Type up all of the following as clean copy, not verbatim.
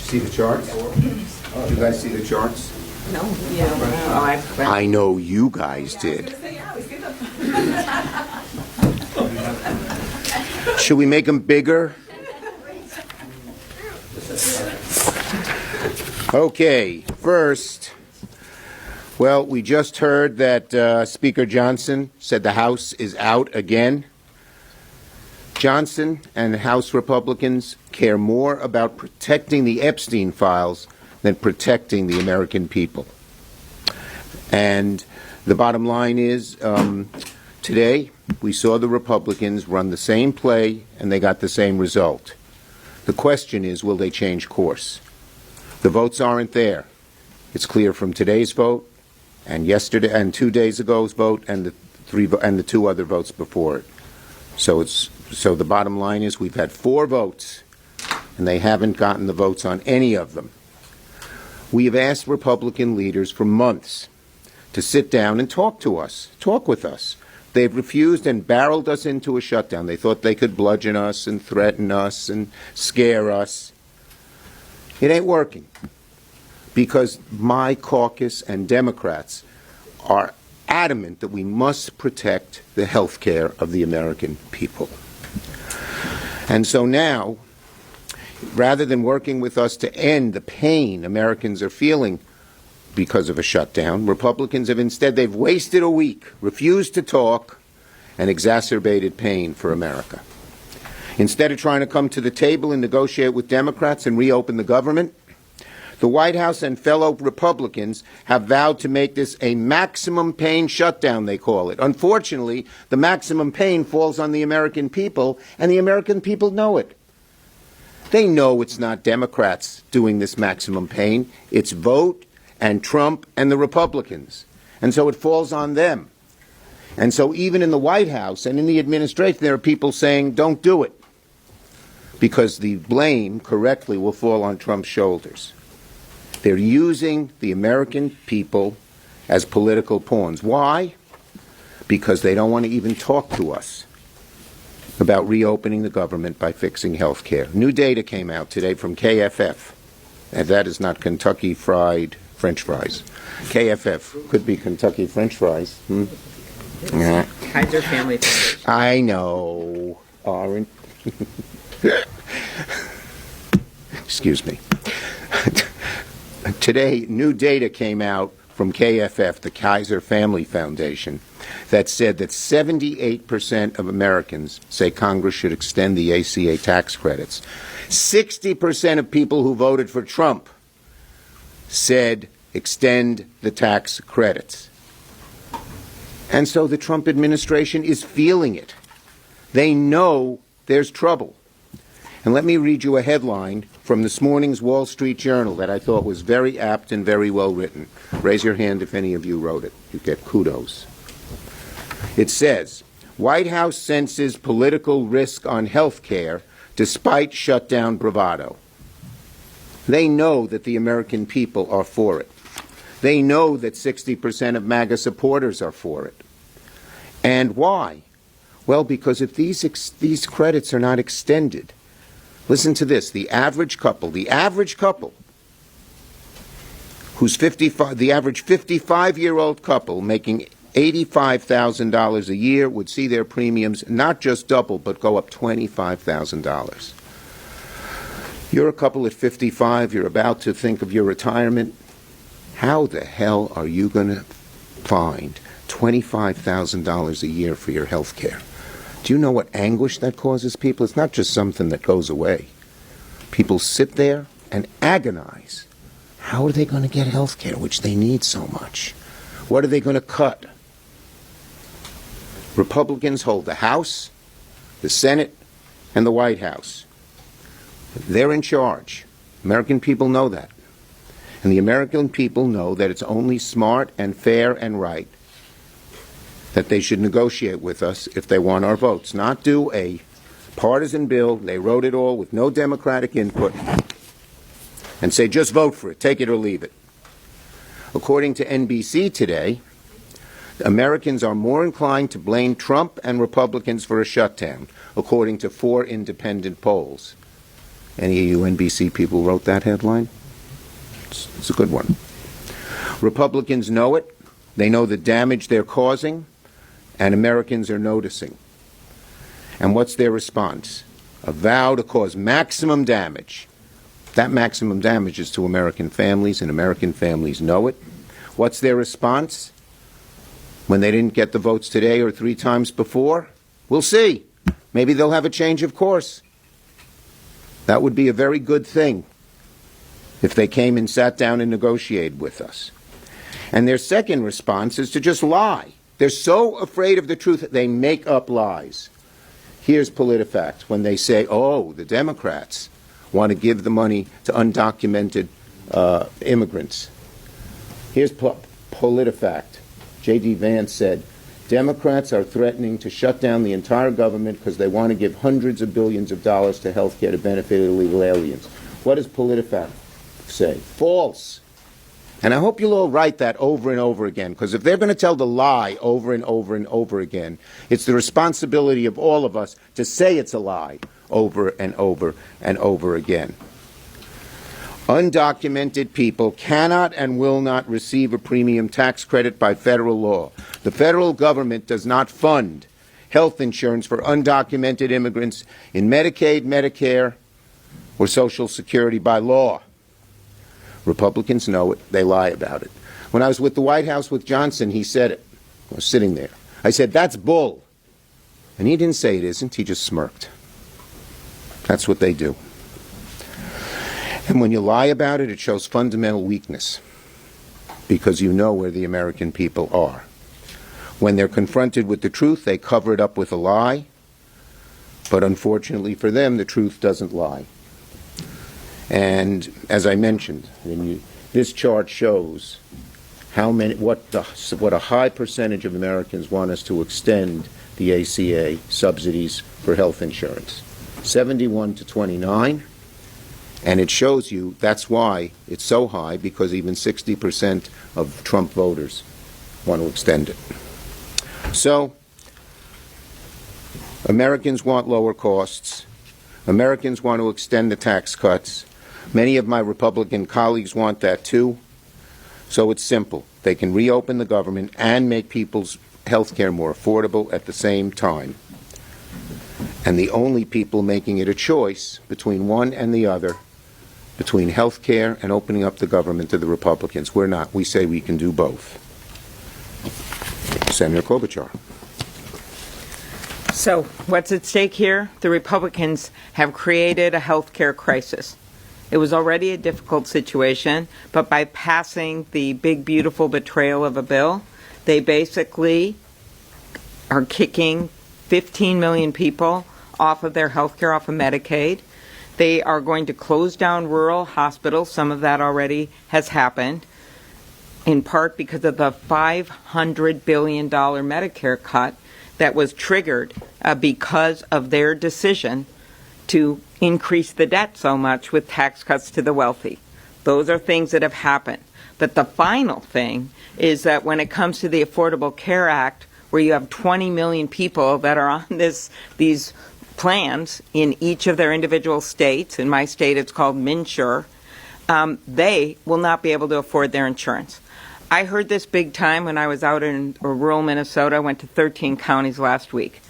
See the charts? You guys see the charts? No. Yeah. I know you guys did. Should we make them bigger? Okay, first, well, we just heard that Speaker Johnson said the House is out again. Johnson and House Republicans care more about protecting the Epstein files than protecting the American people. And the bottom line is, today we saw the Republicans run the same play and they got the same result. The question is, will they change course? The votes aren't there. It's clear from today's vote and yesterday and 2 days ago's vote and the two other votes before it. So the bottom line is we've had 4 votes and they haven't gotten the votes on any of them. We have asked Republican leaders for months to sit down and talk with us. They've refused and barreled us into a shutdown. They thought they could bludgeon us and threaten us and scare us. It ain't working because my caucus and Democrats are adamant that we must protect the health care of the American people. And so now, rather than working with us to end the pain Americans are feeling because of a shutdown, Republicans have instead, they've wasted a week, refused to talk, and exacerbated pain for America. Instead of trying to come to the table and negotiate with Democrats and reopen the government, the White House and fellow Republicans have vowed to make this a maximum pain shutdown, they call it. Unfortunately, the maximum pain falls on the American people, and the American people know it. They know it's not Democrats doing this maximum pain. It's vote and Trump and the Republicans. And so it falls on them. And so even in the White House and in the administration, there are people saying, don't do it, because the blame correctly will fall on Trump's shoulders. They're using the American people as political pawns. Why? Because they don't want to even talk to us about reopening the government by fixing health care. New data came out today from KFF, and that is not Kentucky Fried French fries. KFF could be Kentucky French fries. Yeah. Kaiser family. I know. Aren't. Excuse me. Today, new data came out from KFF, the Kaiser Family Foundation, that said that 78% of Americans say Congress should extend the ACA tax credits. 60% of people who voted for Trump said extend the tax credits. And so the Trump administration is feeling it. They know there's trouble. And let me read you a headline from this morning's Wall Street Journal that I thought was very apt and very well written. Raise your hand if any of you wrote it. You get kudos. It says, White House senses political risk on health care despite shutdown bravado. They know that the American people are for it. They know that 60% of MAGA supporters are for it. And why? Well, because if these credits are not extended, listen to this, the average couple who's 55, the average 55-year-old couple making $85,000 a year would see their premiums not just double, but go up $25,000. You're a couple at 55, you're about to think of your retirement. How the hell are you going to find $25,000 a year for your health care? Do you know what anguish that causes people? It's not just something that goes away. People sit there and agonize. How are they going to get health care, which they need so much? What are they going to cut? Republicans hold the House, the Senate, and the White House. They're in charge. American people know that. And the American people know that it's only smart and fair and right that they should negotiate with us if they want our votes, not do a partisan bill. They wrote it all with no Democratic input and say, just vote for it, take it or leave it. According to NBC today, Americans are more inclined to blame Trump and Republicans for a shutdown, according to 4 independent polls. Any of you NBC people wrote that headline? It's a good one. Republicans know it. They know the damage they're causing, and Americans are noticing. And what's their response? A vow to cause maximum damage. That maximum damage is to American families, and American families know it. What's their response? When they didn't get the votes today or 3 times before? We'll see. Maybe they'll have a change of course. That would be a very good thing if they came and sat down and negotiated with us. And their second response is to just lie. They're so afraid of the truth that they make up lies. Here's PolitiFact when they say, oh, the Democrats want to give the money to undocumented immigrants. Here's PolitiFact. J.D. Vance said, Democrats are threatening to shut down the entire government because they want to give hundreds of billions of dollars to health care to benefit illegal aliens. What does PolitiFact say? False. And I hope you'll all write that over and over again, because if they're going to tell the lie over and over and over again, it's the responsibility of all of us to say it's a lie over and over and over again. Undocumented people cannot and will not receive a premium tax credit by federal law. The federal government does not fund health insurance for undocumented immigrants in Medicaid, Medicare, or Social Security by law. Republicans know it. They lie about it. When I was with the White House with Johnson, he said it. I was sitting there. I said, that's bull. And he didn't say it isn't. He just smirked. That's what they do. And when you lie about it, it shows fundamental weakness, because you know where the American people are. When they're confronted with the truth, they cover it up with a lie. But unfortunately for them, the truth doesn't lie. And as I mentioned, this chart shows what a high percentage of Americans want us to extend the ACA subsidies for health insurance. 71 to 29. And it shows you that's why it's so high, because even 60% of Trump voters want to extend it. So, Americans want lower costs. Americans want to extend the tax cuts. Many of my Republican colleagues want that too. So it's simple. They can reopen the government and make people's health care more affordable at the same time. And the only people making it a choice between one and the other, between health care and opening up the government, to the Republicans. We're not. We say we can do both. Senator Klobuchar. So what's at stake here? The Republicans have created a health care crisis. It was already a difficult situation, but by passing the big, beautiful betrayal of a bill, they basically are kicking 15 million people off of their health care, off of Medicaid. They are going to close down rural hospitals. Some of that already has happened, in part because of the $500 billion Medicare cut that was triggered because of their decision to increase the debt so much with tax cuts to the wealthy. Those are things that have happened. But the final thing is that when it comes to the Affordable Care Act, where you have 20 million people that are on these plans in each of their individual states, in my state it's called MNsure, they will not be able to afford their insurance. I heard this big time when I was out in rural Minnesota. I went to 13 counties last week.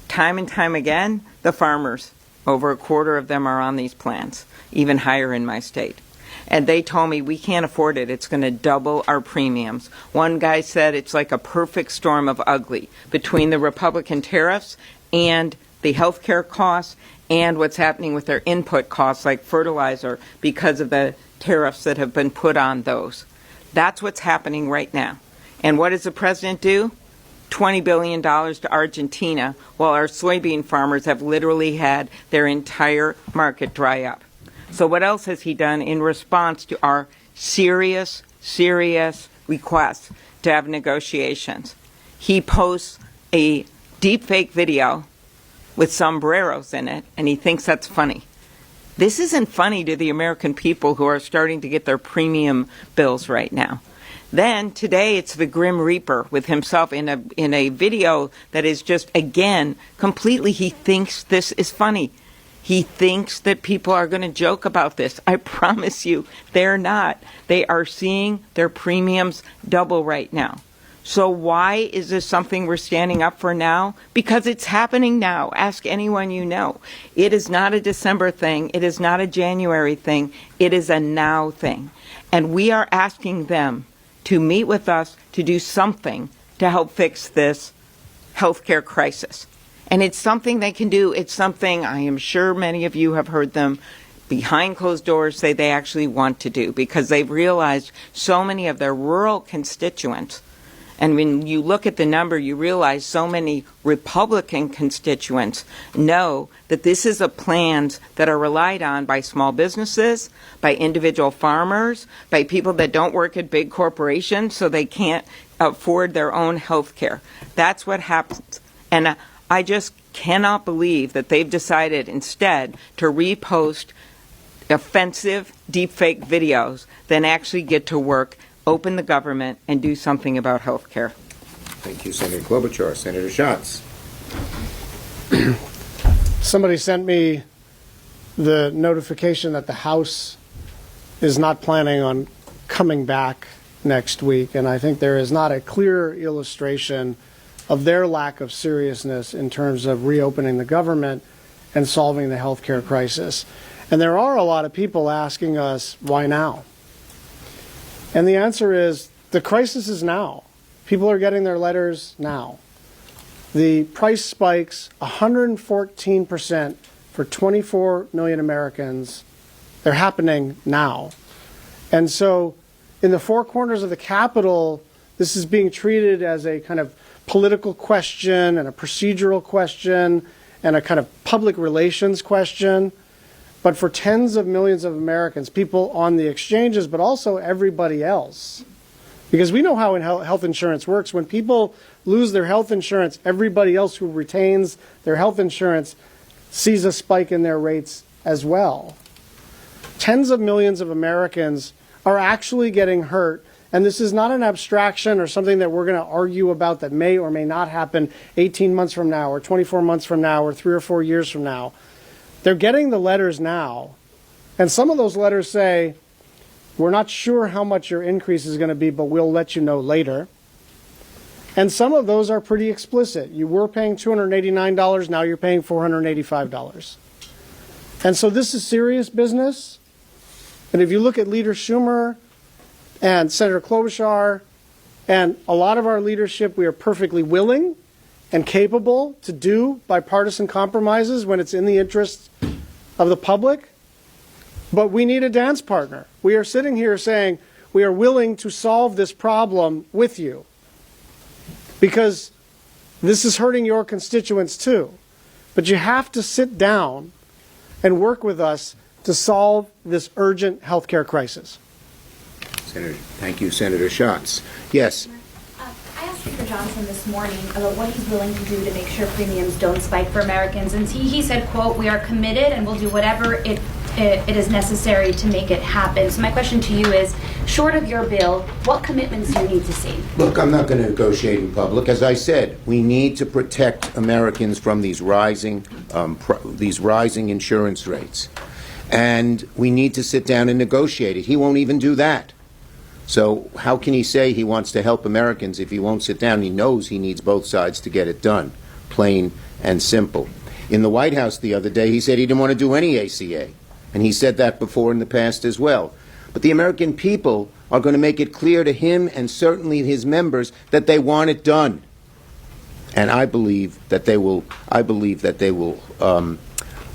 Time and time again, the farmers, over a quarter of them are on these plans, even higher in my state. And they told me, we can't afford it. It's going to double our premiums. One guy said it's like a perfect storm of ugly between the Republican tariffs and the health care costs and what's happening with their input costs like fertilizer because of the tariffs that have been put on those. That's what's happening right now. And what does the president do? $20 billion to Argentina, while our soybean farmers have literally had their entire market dry up. So what else has he done in response to our serious requests to have negotiations? He posts a deepfake video with sombreros in it, and he thinks that's funny. This isn't funny to the American people who are starting to get their premium bills right now. Then today it's the Grim Reaper with himself in a video that is just, again, completely, he thinks this is funny. He thinks that people are going to joke about this. I promise you, they're not. They are seeing their premiums double right now. So why is this something we're standing up for now? Because it's happening now. Ask anyone you know. It is not a December thing. It is not a January thing. It is a now thing. And we are asking them to meet with us to do something to help fix this healthcare crisis. And it's something they can do. It's something I am sure many of you have heard them behind closed doors say they actually want to do, because they've realized so many of their rural constituents, and when you look at the number, you realize so many Republican constituents know that this is a plans that are relied on by small businesses, by individual farmers, by people that don't work at big corporations so they can't afford their own health care. That's what happens. And I just cannot believe that they've decided instead to repost offensive deepfake videos than actually get to work, open the government, and do something about health care. Thank you, Senator Klobuchar. Senator Schatz. Somebody sent me the notification that the House is not planning on coming back next week, and I think there is not a clear illustration of their lack of seriousness in terms of reopening the government and solving the health care crisis. And there are a lot of people asking us, why now? And the answer is, the crisis is now. People are getting their letters now. The price spikes 114% for 24 million Americans. They're happening now. And so in the four corners of the Capitol, this is being treated as a kind of political question and a procedural question and a kind of public relations question. But for tens of millions of Americans, people on the exchanges, but also everybody else, because we know how health insurance works. When people lose their health insurance, everybody else who retains their health insurance sees a spike in their rates as well. Tens of millions of Americans are actually getting hurt, and this is not an abstraction or something that we're going to argue about that may or may not happen 18 months from now or 24 months from now or 3 or 4 years from now. They're getting the letters now, and some of those letters say, we're not sure how much your increase is going to be, but we'll let you know later. And some of those are pretty explicit. You were paying $289, now you're paying $485. And so this is serious business. And if you look at Leader Schumer and Senator Klobuchar and a lot of our leadership, we are perfectly willing and capable to do bipartisan compromises when it's in the interest of the public. But we need a dance partner. We are sitting here saying we are willing to solve this problem with you, because this is hurting your constituents too. But you have to sit down and work with us to solve this urgent health care crisis. Senator, thank you, Senator Schatz. Yes. I asked Speaker Johnson this morning about what he's willing to do to make sure premiums don't spike for Americans, and he said, quote, "We are committed and will do whatever it is necessary to make it happen." So my question to you is, short of your bill, what commitments do you need to see? Look, I'm not going to negotiate in public. As I said, we need to protect Americans from these rising insurance rates. And we need to sit down and negotiate it. He won't even do that. So how can he say he wants to help Americans if he won't sit down? He knows he needs both sides to get it done, plain and simple. In the White House the other day, he said he didn't want to do any ACA. And he said that before in the past as well. But the American people are going to make it clear to him and certainly his members that they want it done. And I believe that they will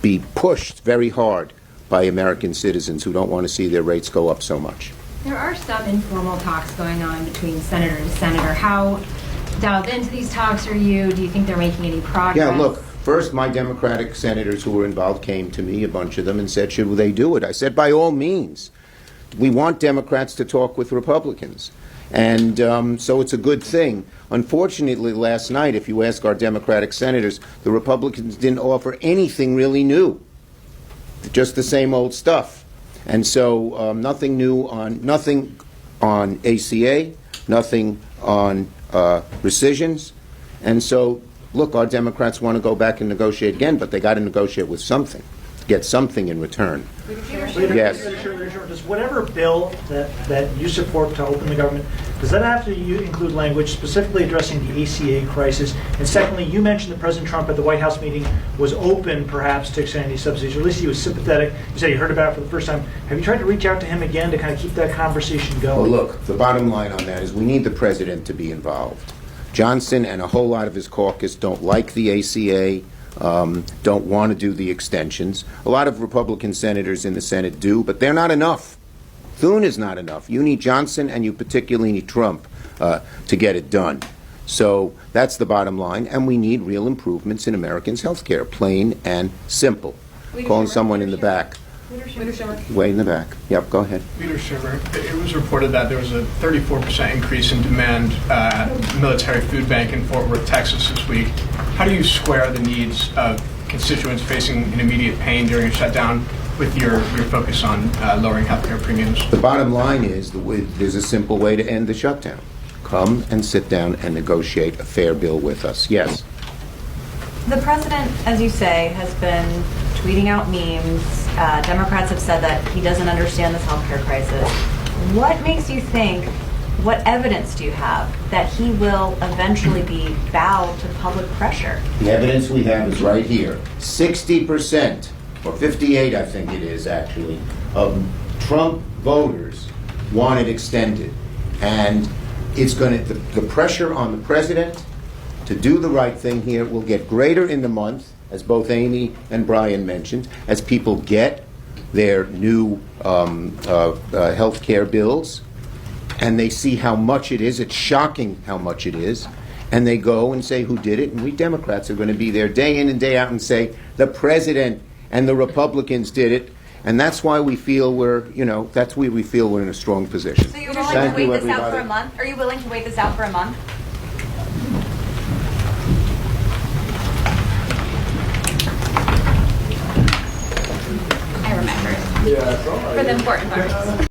be pushed very hard by American citizens who don't want to see their rates go up so much. There are some informal talks going on between senator to senator. How dialed into these talks are you? Do you think they're making any progress? Yeah, look, first my Democratic senators who were involved came to me, a bunch of them, and said, should they do it? I said, by all means. We want Democrats to talk with Republicans. And so it's a good thing. Unfortunately, last night, if you ask our Democratic senators, the Republicans didn't offer anything really new. Just the same old stuff. And so nothing new on ACA, nothing on rescissions. And so, look, our Democrats want to go back and negotiate again, but they got to negotiate with something. get something in return. Leader, Yes. Does whatever bill that you support to open the government, does that have to include language specifically addressing the ACA crisis? And secondly, you mentioned that President Trump at the White House meeting was open perhaps to extending these subsidies, or at least he was sympathetic. You said you heard about it for the first time. Have you tried to reach out to him again to kind of keep that conversation Well, going? look, the bottom line on that is we need the president to be involved. Johnson and a whole lot of his caucus don't like the ACA, don't want to do the extensions. A lot of Republican senators in the Senate do, but they're not enough. Thune is not enough. You need Johnson, and you particularly need Trump to get it done. So that's the bottom line, and we need real improvements in Americans' health care, plain and simple. Calling someone in the back. Way in the back. Yep, go ahead. Leader Schumer, it was reported that there was a 34% increase in demand at Military Food Bank in Fort Worth, Texas this week. How do you square the needs of constituents facing an immediate pain during a shutdown with your focus on lowering healthcare premiums? The bottom line is there's a simple way to end the shutdown. Come and sit down and negotiate a fair bill with us. Yes. The president, as you say, has been tweeting out memes. Democrats have said that he doesn't understand this healthcare crisis. What makes you think, what evidence do you have that he will eventually be bowed to public pressure? The evidence we have is right here. 60%, or 58 I think it is actually, of Trump voters want it extended. And it's going to, the pressure on the president to do the right thing here will get greater in the month, as both Amy and Brian mentioned, as people get their new health care bills, and they see how much it is. It's shocking how much it is. And they go and say, who did it? And we Democrats are going to be there day in and day out and say, the president and the Republicans did it. And that's why we feel that's why we feel we're in a strong position. So you're willing to wait this out for a month? Are you willing to wait this out for a month? I remember. For the important parts.